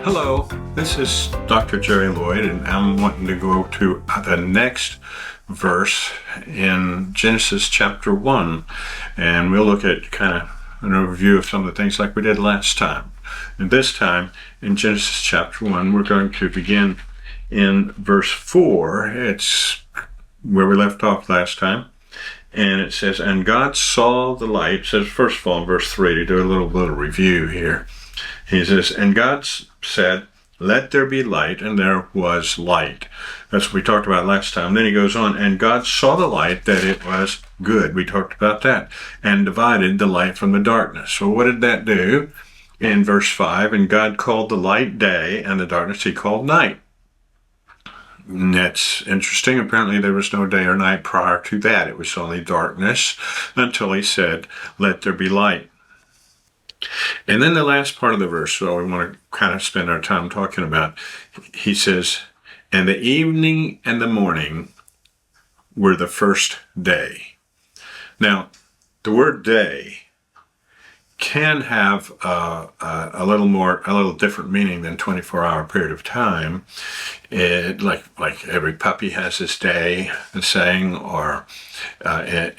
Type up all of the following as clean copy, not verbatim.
Hello, this is Dr. Jerry Lloyd, and I'm wanting to go to the next verse in Genesis chapter 1, and we'll look at kind of an overview of some of the things like we did last time. And this time, in Genesis chapter 1, we're going to begin in verse 4. It's where we left off last time. And it says, and God saw the light. It says, first of all, in verse 3, to do a little review here. He says, and God said, let there be light, and there was light. That's what we talked about last time. Then he goes on, and God saw the light, that it was good. We talked about that. And divided the light from the darkness. So what did that do? In verse 5, and God called the light day, and the darkness he called night. And that's interesting. Apparently there was no day or night prior to that. It was only darkness until he said, let there be light. And then the last part of the verse, so we want to kind of spend our time talking about, he says, and the evening and the morning were the first day. Now, the word day can have a little different meaning than 24-hour period of time. It, like every puppy has his day, the saying, or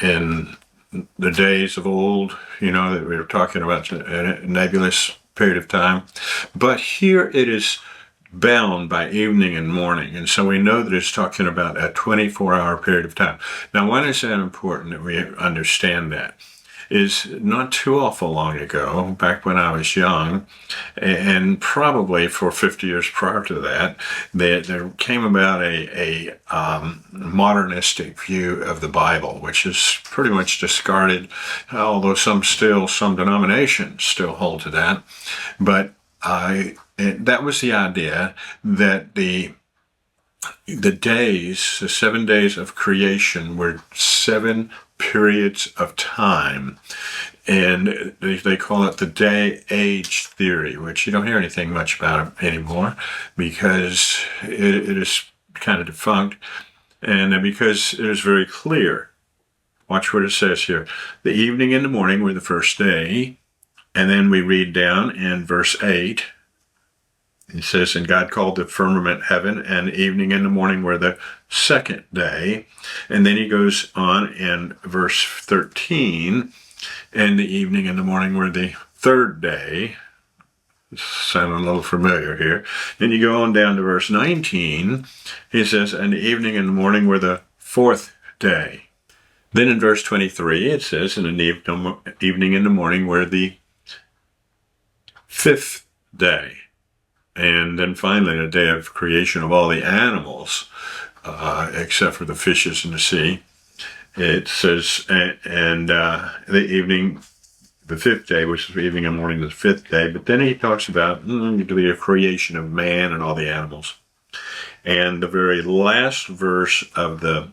in the days of old, that we were talking about a nebulous period of time. But here it is bound by evening and morning. And so we know that it's talking about a 24-hour period of time. Now, why is that important that we understand that? Is not too awful long ago, back when I was young, and probably for 50 years prior to that, there came about a modernistic view of the Bible, which is pretty much discarded, although some denominations still hold to that. But that was the idea that the 7 days of creation were 7 periods of time, and they call it the day-age theory, which you don't hear anything much about anymore because it is kind of defunct, and because it is very clear. Watch what it says here. The evening and the morning were the first day, and then we read down in verse 8. It says, and God called the firmament heaven, and evening and the morning were the second day. And then he goes on in verse 13, and the evening and the morning were the third day. Sounding a little familiar here. Then you go on down to verse 19. He says, and the evening and the morning were the fourth day. Then in verse 23, it says, and the evening and the morning were the fifth day. And then finally, the day of creation of all the animals, except for the fishes in the sea, it says, and the evening, the fifth day, which is the evening and morning, the fifth day. But then he talks about the creation of man and all the animals. And the very last verse of the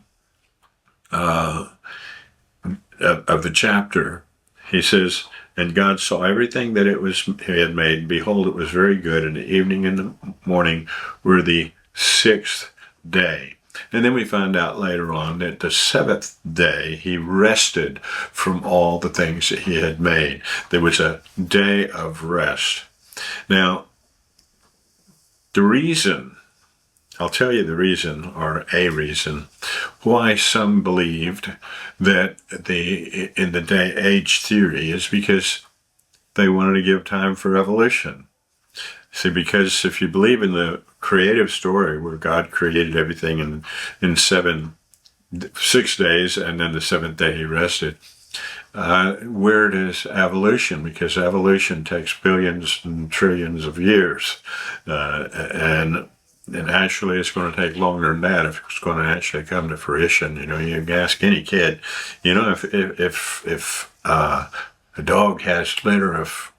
chapter, he says, and God saw everything that he had made. Behold, it was very good. And the evening and the morning were the sixth day. And then we find out later on that the seventh day he rested from all the things that he had made. There was a day of rest. Now, I'll tell you the reason, or a reason, why some believed that in the day-age theory is because they wanted to give time for evolution. See, because if you believe in the creative story where God created everything in 6 days, and then the seventh day he rested, where does evolution? Because evolution takes billions and trillions of years, and actually, it's going to take longer than that if it's going to actually come to fruition. You can ask any kid, if a dog has a litter of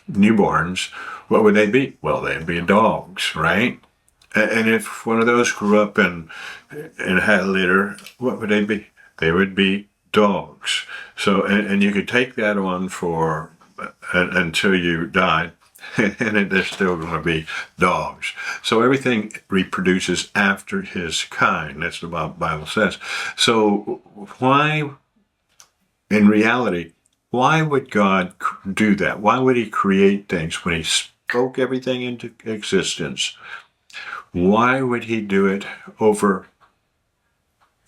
newborns, what would they be? Well, they'd be dogs, right? And if one of those grew up and had a litter, what would they be? They would be dogs. So, and you could take that on for until you died. And they're still going to be dogs. So everything reproduces after his kind. That's what the Bible says. So why, in reality, why would God do that? Why would he create things when he spoke everything into existence? Why would he do it over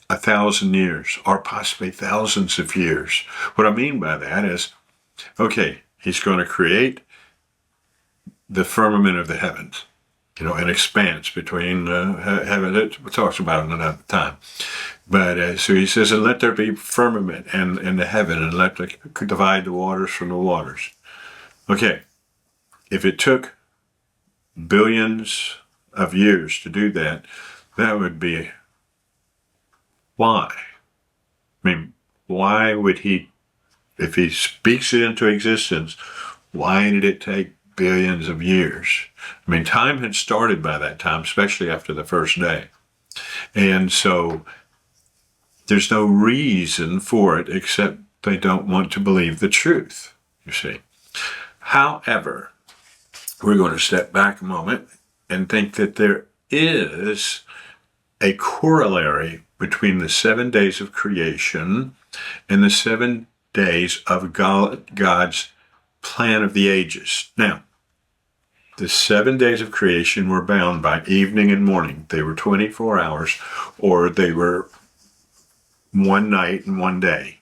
1,000 years or possibly thousands of years? What I mean by that is, okay, he's going to create the firmament of the heavens, an expanse between heaven. It talks about it another time. But so he says, and let there be firmament and in the heaven, and let divide the waters from the waters. Okay, if it took billions of years to do that, that would be why? I mean, why would he, if he speaks it into existence, why did it take billions of years? I mean, time had started by that time, especially after the first day. And so there's no reason for it except they don't want to believe the truth, you see. However, we're going to step back a moment and think that there is a corollary between the 7 days of creation and the 7 days of God's plan of the ages. Now, the 7 days of creation were bound by evening and morning. They were 24 hours, or they were one night and one day,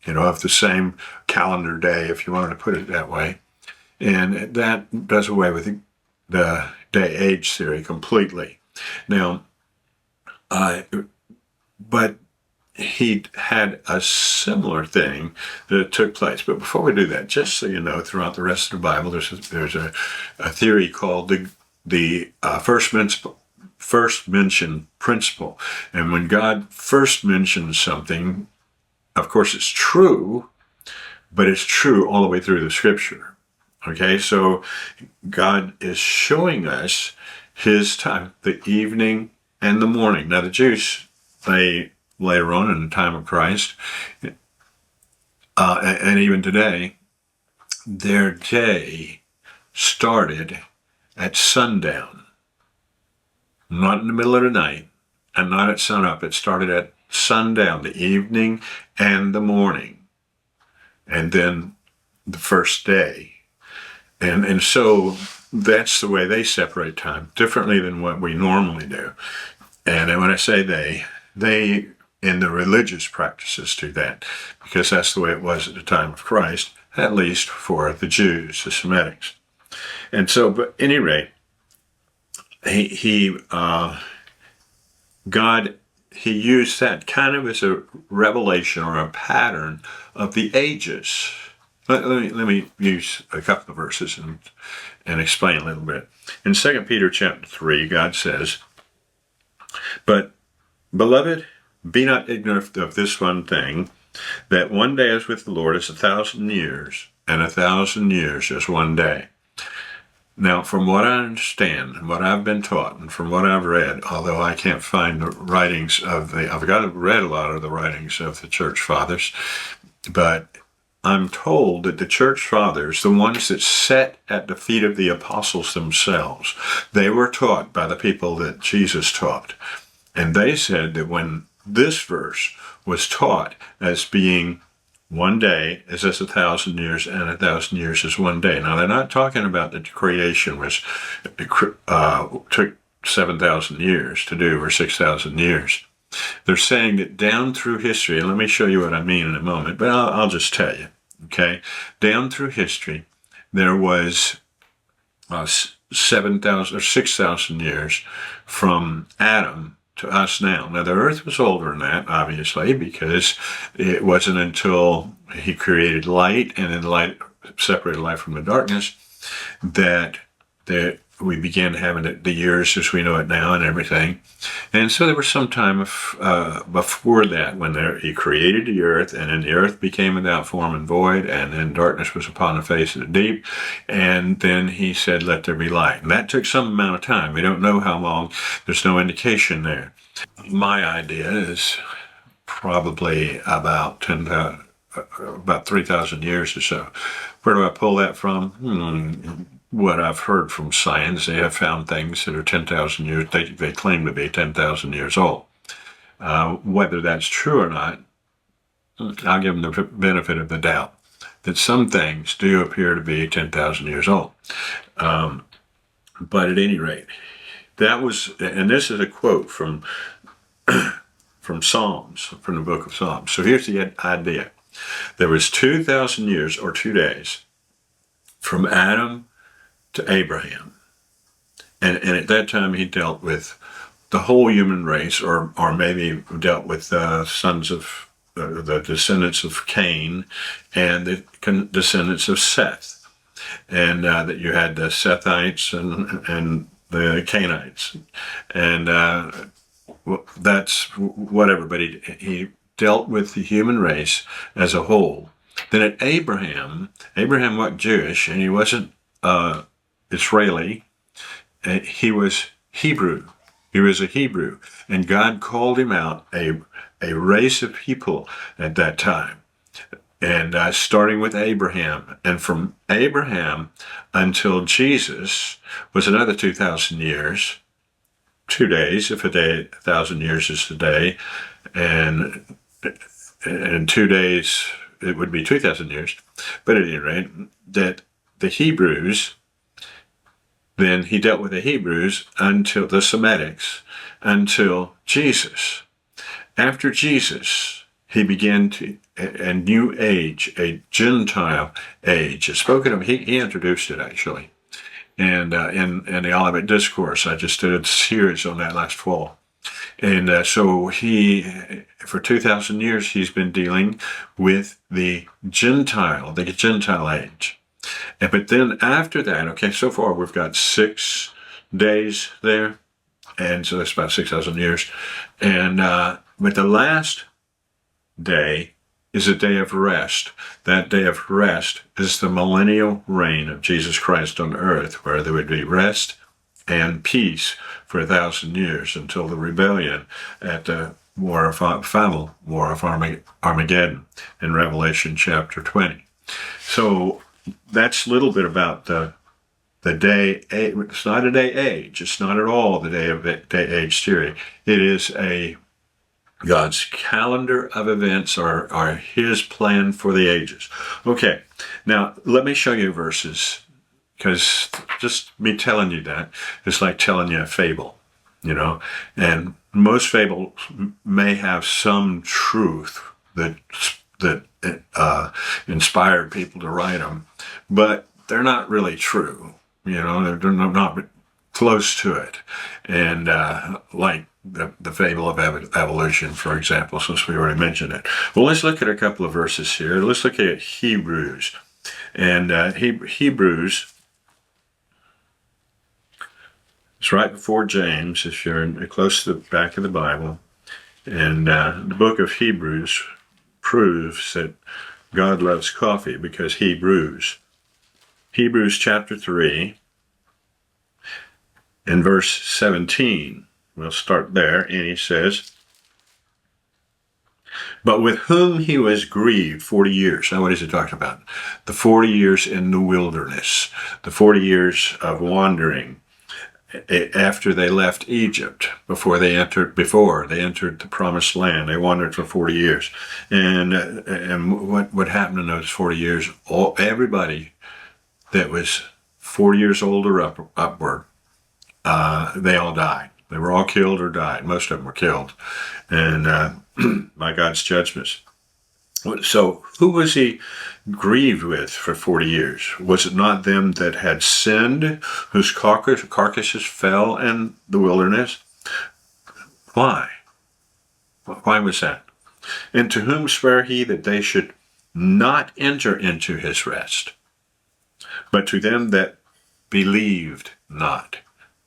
of the same calendar day, if you wanted to put it that way. And that does away with the day-age theory completely. Now, but he had a similar thing that took place. But before we do that, just so you know, throughout the rest of the Bible, there's a theory called the first mention principle. And when God first mentions something, of course it's true, but it's true all the way through the Scripture. Okay, so God is showing us his time, the evening and the morning. Now the Jews, later on in the time of Christ, and even today, their day started at sundown, not in the middle of the night, and not at sunup. It started at sundown, the evening and the morning, and then the first day. And so that's the way they separate time, differently than what we normally do. And when I say they in the religious practices do that, because that's the way it was at the time of Christ, at least for the Jews, the Semitics. And so, but at any rate, God used that kind of as a revelation or a pattern of the ages. Let me use a couple of verses and explain a little bit. In 2 Peter chapter 3, God says, "But, beloved, be not ignorant of this one thing, that one day is with the Lord as 1,000 years, and 1,000 years is one day." Now, from what I understand, and what I've been taught, and from what I've read, although I can't find the writings I've read a lot of the writings of the church fathers, but I'm told that the church fathers, the ones that sat at the feet of the apostles themselves, they were taught by the people that Jesus taught. And they said that when this verse was taught as being one day is as 1,000 years, and 1,000 years is one day. Now, they're not talking about that creation took 7,000 years to do, or 6,000 years. They're saying that down through history, and let me show you what I mean in a moment, but I'll just tell you, okay? Down through history, there was 7,000 or 6,000 years from Adam to us now. Now, the earth was older than that, obviously, because it wasn't until he created light, and then light separated light from the darkness, that we began having the years as we know it now and everything. And so there was some time before that when he created the earth, and then the earth became without form and void, and then darkness was upon the face of the deep, and then he said, "Let there be light." And that took some amount of time. We don't know how long. There's no indication there. My idea is probably about 3,000 years or so. Where do I pull that from? What I've heard from science, they have found things that are 10,000 years, they claim to be 10,000 years old. Whether that's true or not, I'll give them the benefit of the doubt. that some things do appear to be 10,000 years old. But at any rate, that was, and this is a quote from Psalms, from the book of Psalms. So here's the idea. There was 2,000 years or 2 days from Adam to Abraham. And at that time he dealt with the whole human race, or maybe dealt with sons of the descendants of Cain and the descendants of Seth. And that you had the Sethites and the Cainites. And that's whatever, but he dealt with the human race as a whole. Then at Abraham wasn't Jewish, and he wasn't Israeli. He was Hebrew. He was a Hebrew, and God called him out a race of people at that time. And starting with Abraham, and from Abraham until Jesus was another 2,000 years, 2 days, if a day, 1,000 years is a day, and in 2 days it would be 2,000 years. But at any rate, that the Hebrews, then he dealt with the Hebrews until the Semitics, until Jesus. After Jesus, he began a new age, a Gentile age. It's spoken of, he introduced it actually. And in the Olivet Discourse, I just did a series on that last fall. And so for 2,000 years, he's been dealing with the Gentile age. But then after that, okay, so far we've got 6 days there. And so that's about 6,000 years. And but the last day is a day of rest. That day of rest is the millennial reign of Jesus Christ on earth, where there would be rest and peace for 1,000 years until the rebellion at the final war of Armageddon in Revelation chapter 20. So that's a little bit about the day. It's not a day age. It's not at all the day age theory. It is God's calendar of events, are his plan for the ages. Okay, now let me show you verses, because just me telling you that is like telling you a fable, and most fables may have some truth that inspired people to write them, but they're not really true. They're not close to it. And like the fable of evolution, for example, since we already mentioned it. Well, let's look at a couple of verses here. Let's look at Hebrews. And Hebrews is right before James, if you're close to the back of the Bible. And the book of Hebrews proves that God loves coffee because he brews. Hebrews chapter 3 and verse 17. We'll start there, and he says, but with whom he was grieved 40 years. Now, what is he talking about? The 40 years in the wilderness, the 40 years of wandering after they left Egypt, before they entered the promised land. They wandered for 40 years. And what happened in those 40 years? Everybody that was 40 years old or upward, they all died. They were all killed or died. Most of them were killed, and by God's judgments. So who was he grieved with for 40 years? Was it not them that had sinned, whose carcasses fell in the wilderness? Why? Why was that? And to whom sware he that they should not enter into his rest, but to them that believed not?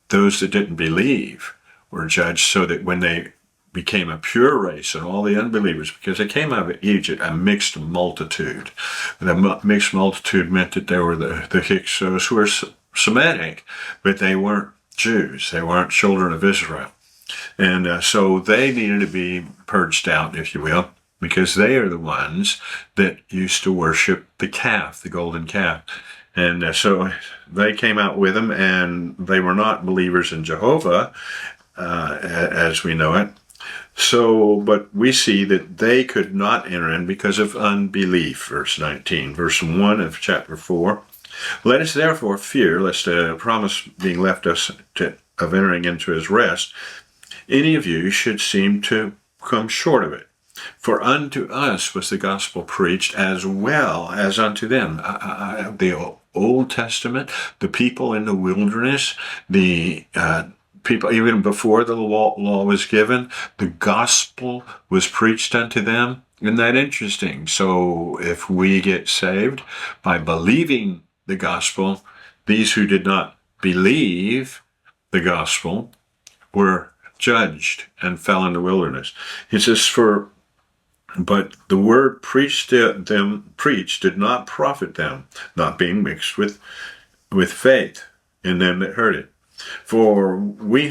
Those that didn't believe were judged, so that when they became a pure race, and all the unbelievers, because they came out of Egypt a mixed multitude. The mixed multitude meant that there were the Hyksos who were Semitic, but they weren't Jews. They weren't children of Israel. And so they needed to be purged out, if you will, because they are the ones that used to worship the calf, the golden calf. And so they came out with them, and they were not believers in Jehovah, as we know it. So, but we see that they could not enter in because of unbelief. Verse 19, verse 1 of chapter 4. Let us therefore fear, lest a promise being left us of entering into his rest, any of you should seem to come short of it. For unto us was the gospel preached as well as unto them. The Old Testament, the people in the wilderness, the people even before the law was given, the gospel was preached unto them. Isn't that interesting? So if we get saved by believing the gospel, these who did not believe the gospel were judged and fell in the wilderness. He says, but the word preached did not profit them, not being mixed with faith in them that heard it. For we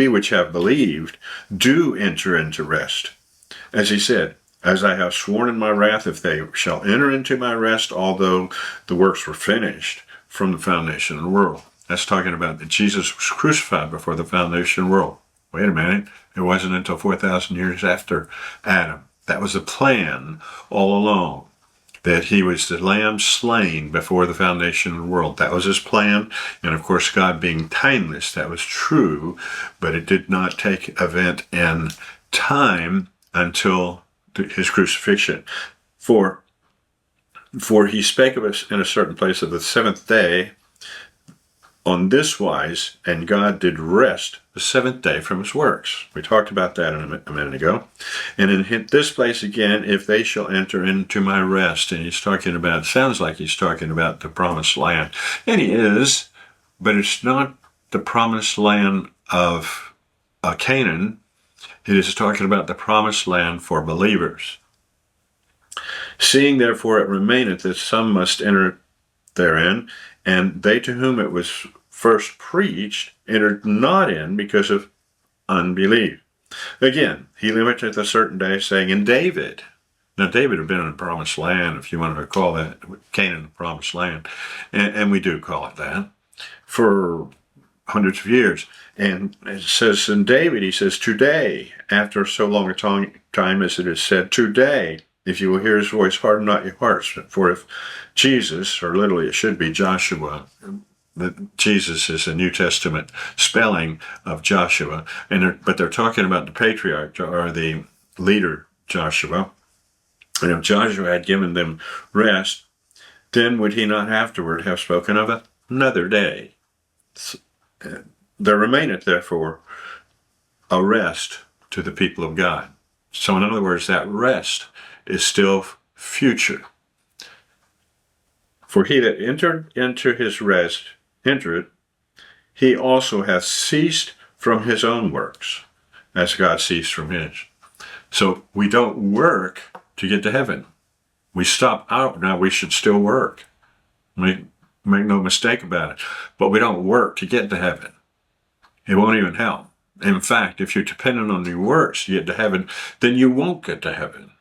which have believed do enter into rest. As he said, as I have sworn in my wrath, if they shall enter into my rest, although the works were finished from the foundation of the world. That's talking about that Jesus was crucified before the foundation of the world. Wait a minute. It wasn't until 4,000 years after Adam. That was a plan all along, that he was the lamb slain before the foundation of the world. That was his plan. And of course, God being timeless, that was true, but it did not take event in time until his crucifixion. For he spake of us in a certain place of the seventh day on this wise, and God did rest the seventh day from his works. We talked about that a minute ago. And in this place again, if they shall enter into my rest, and he's talking about, sounds like he's talking about the promised land. And he is, but it's not the promised land of Canaan. It is talking about the promised land for believers. Seeing therefore it remaineth that some must enter therein, and they to whom it was first preached entered not in because of unbelief. Again, he limiteth a certain day, saying, in David. Now, David had been in the promised land, if you wanted to call that Canaan the promised land, and we do call it that, for hundreds of years. And it says in David, he says, today, after so long a time as it is said, today, if you will hear his voice, harden not your hearts. For if Jesus, or literally it should be Joshua, that Jesus is a New Testament spelling of Joshua, but they're talking about the patriarch or the leader Joshua. And if Joshua had given them rest, then would he not afterward have spoken of another day? There remaineth therefore a rest to the people of God. So in other words, that rest is still future. For he that entered into his rest, he also hath ceased from his own works, as God ceased from his. So we don't work to get to heaven. We stop out. Now we should still work. Make no mistake about it. But we don't work to get to heaven. It won't even help. In fact, if you're dependent on your works to get to heaven, then you won't get to heaven.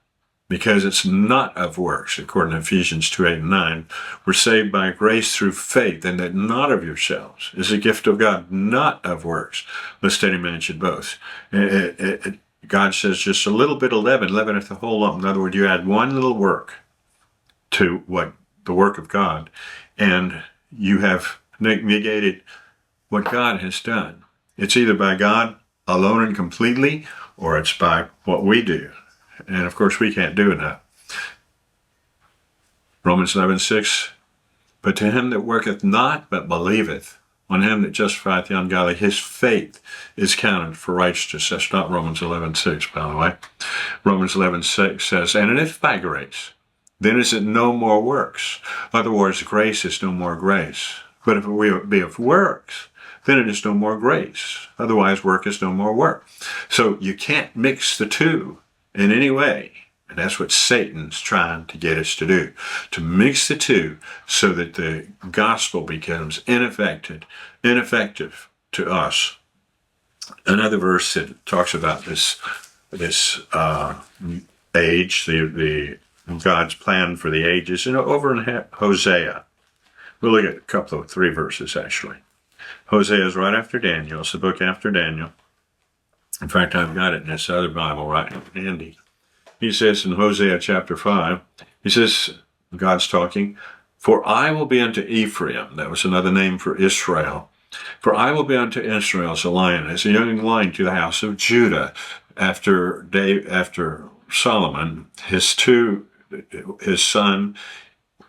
Because it's not of works, according to Ephesians 2:8-9. We're saved by grace through faith, and that not of yourselves is a gift of God, not of works, lest any man should boast. God says just a little bit of leaveneth the whole lump. In other words, you add one little work to the work of God, and you have negated what God has done. It's either by God alone and completely, or it's by what we do. And of course, we can't do that. Romans 11:6, but to him that worketh not, but believeth on him that justifieth the ungodly, his faith is counted for righteousness. That's not Romans 11:6, by the way. Romans 11:6 says, and if by grace, then is it no more works. In other words, grace is no more grace. But if it be of works, then it is no more grace. Otherwise, work is no more work. So you can't mix the two in any way. And that's what Satan's trying to get us to do, to mix the two so that the gospel becomes ineffective to us. Another verse that talks about this age, the God's plan for the ages, over in Hosea. We'll look at a couple of 3 verses actually. Hosea is right after Daniel. It's the book after Daniel. In fact, I've got it in this other Bible right handy. He says in Hosea chapter 5, he says, God's talking, "For I will be unto Ephraim," that was another name for Israel, "for I will be unto Israel as a lion, as a young lion to the house of Judah." After Solomon, his son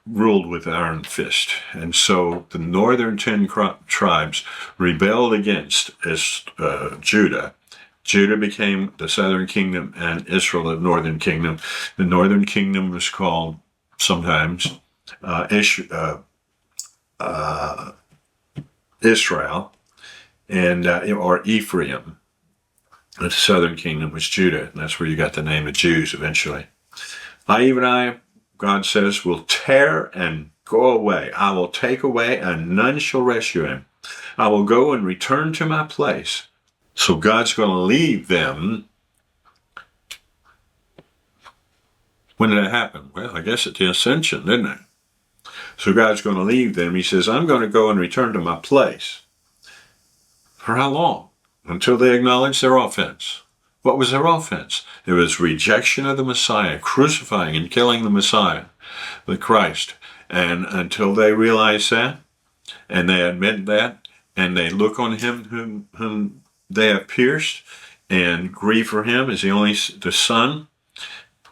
ruled with iron fist. And so the northern 10 tribes rebelled against Judah. Judah became the southern kingdom and Israel the northern kingdom. The northern kingdom was called sometimes Israel and or Ephraim. The southern kingdom was Judah, and that's where you got the name of Jews eventually. I, God says, will tear and go away. I will take away, and none shall rescue him. I will go and return to my place. So God's going to leave them. When did that happen? Well, I guess at the ascension, didn't it? So God's going to leave them. He says, I'm going to go and return to my place. For how long? Until they acknowledge their offense. What was their offense? It was rejection of the Messiah, crucifying and killing the Messiah, the Christ. And until they realize that, and they admit that, and they look on him whom they have pierced, and grieve for him as the Son,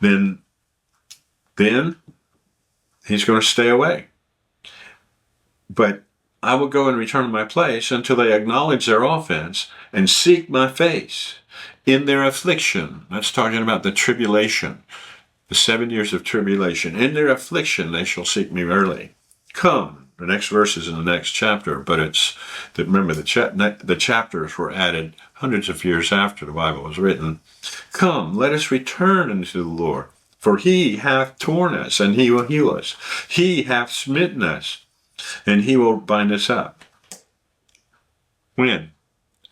then he's going to stay away. But I will go and return to my place until they acknowledge their offense and seek my face in their affliction. That's talking about the tribulation, the 7 years of tribulation. In their affliction, they shall seek me early. Come. The next verse is in the next chapter, but remember the chapters were added hundreds of years after the Bible was written. Come, let us return unto the Lord, for he hath torn us, and he will heal us. He hath smitten us, and he will bind us up. When?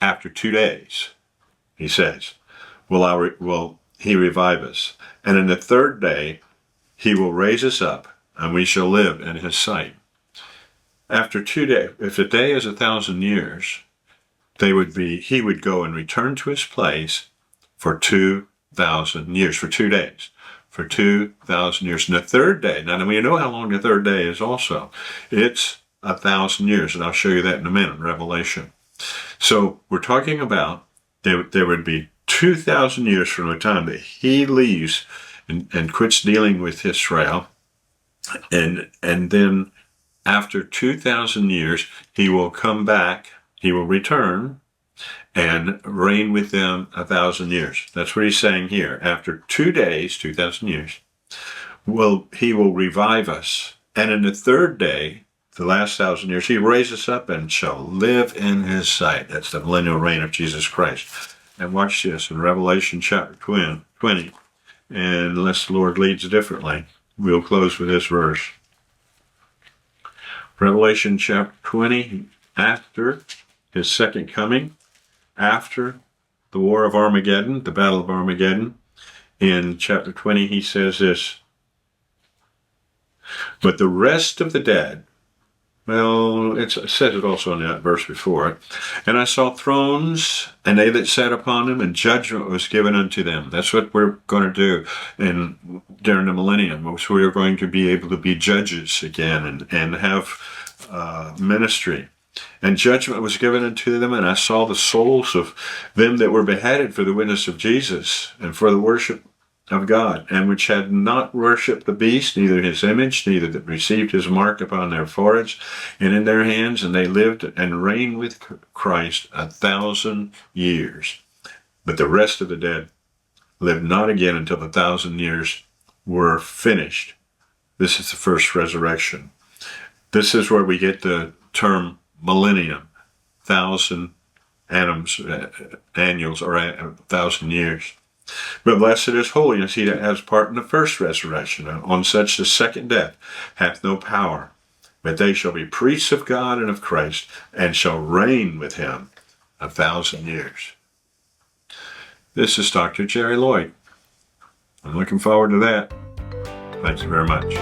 After 2 days, he says, will he revive us. And in the third day, he will raise us up, and we shall live in his sight. After 2 days, if a day is 1,000 years, he would go and return to his place for 2,000 years, for 2 days, for 2,000 years. And the third day, now we know how long the third day is also. It's 1,000 years, and I'll show you that in a minute, Revelation. So we're talking about there would be 2,000 years from the time that he leaves and quits dealing with Israel, and then after 2,000 years, he will come back, he will return and reign with them 1,000 years. That's what he's saying here. After 2 days, 2,000 years, he will revive us. And in the third day, the last 1,000 years, he raises us up and shall live in his sight. That's the millennial reign of Jesus Christ. And watch this in Revelation chapter 20. And unless the Lord leads differently, we'll close with this verse. Revelation chapter 20, after his second coming, after the war of Armageddon, the battle of Armageddon, in chapter 20 he says this, but the rest of the dead, well, it says it also in that verse before it, and I saw thrones, and they that sat upon them, and judgment was given unto them. That's what we're going to do during the millennium. So we're going to be able to be judges again and have ministry. And judgment was given unto them, and I saw the souls of them that were beheaded for the witness of Jesus and for the worship of God, and which had not worshipped the beast, neither his image, neither that received his mark upon their foreheads and in their hands, and they lived and reigned with Christ 1,000 years. But the rest of the dead lived not again until the 1,000 years were finished. This is the first resurrection. This is where we get the term millennium, 1,000 annuals, or 1,000 years. But blessed is holiness, he that has part in the first resurrection. On such the second death hath no power, but they shall be priests of God and of Christ, and shall reign with him 1,000 years. This is Dr. Jerry Lloyd. I'm looking forward to that. Thank you very much.